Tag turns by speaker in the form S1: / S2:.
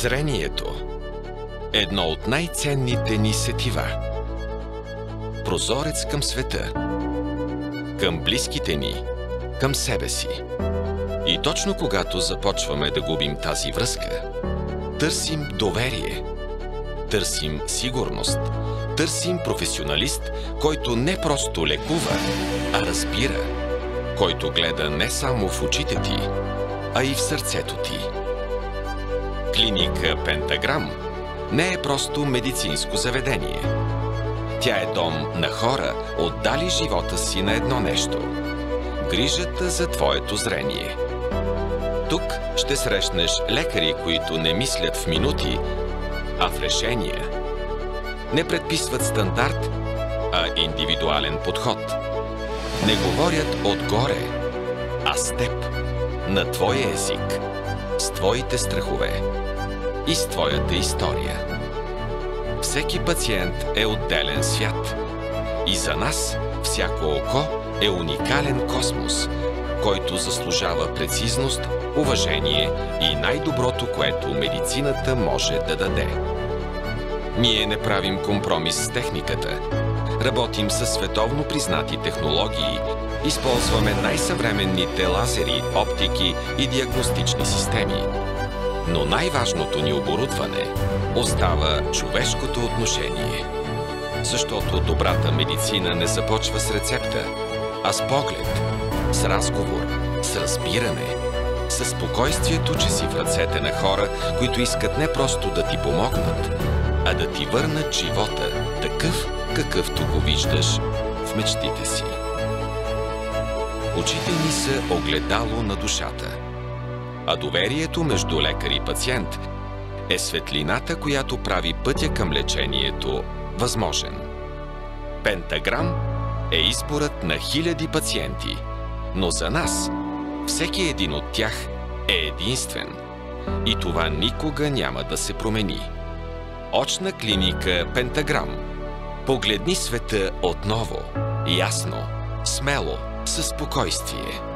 S1: Зрението – едно от най-ценните ни сетива. Прозорец към света, към близките ни, към себе си. И точно когато започваме да губим тази връзка, търсим доверие, търсим сигурност, търсим професионалист, който не просто лекува, а разбира, който гледа не само в очите ти, а и в сърцето ти. Клиника Пентаграм не е просто медицинско заведение. Тя е дом на хора, отдали живота си на едно нещо – грижата за твоето зрение. Тук ще срещнеш лекари, които не мислят в минути, а в решения. Не предписват стандарт, а индивидуален подход. Не говорят отгоре, а с теб, на твоя език, с твоите страхове и с твоята история. Всеки пациент е отделен свят и за нас всяко око е уникален космос, който заслужава прецизност, уважение и най-доброто, което медицината може да даде. Ние не правим компромис с техниката. Работим със световно признати технологии, използваме най-съвременните лазери, оптики и диагностични системи. Но най-важното ни оборудване остава човешкото отношение. Защото добрата медицина не започва с рецепта, а с поглед, с разговор, с разбиране, с спокойствието, че си в ръцете на хора, които искат не просто да ти помогнат, а да ти върнат живота такъв, какъвто го виждаш в мечтите си. Очите ни са огледало на душата, а доверието между лекар и пациент е светлината, която прави пътя към лечението възможен. Пентаграм е изборът на хиляди пациенти, но за нас всеки един от тях е единствен и това никога няма да се промени. Очна клиника Пентаграм. Погледни света отново, ясно, смело, със спокойствие.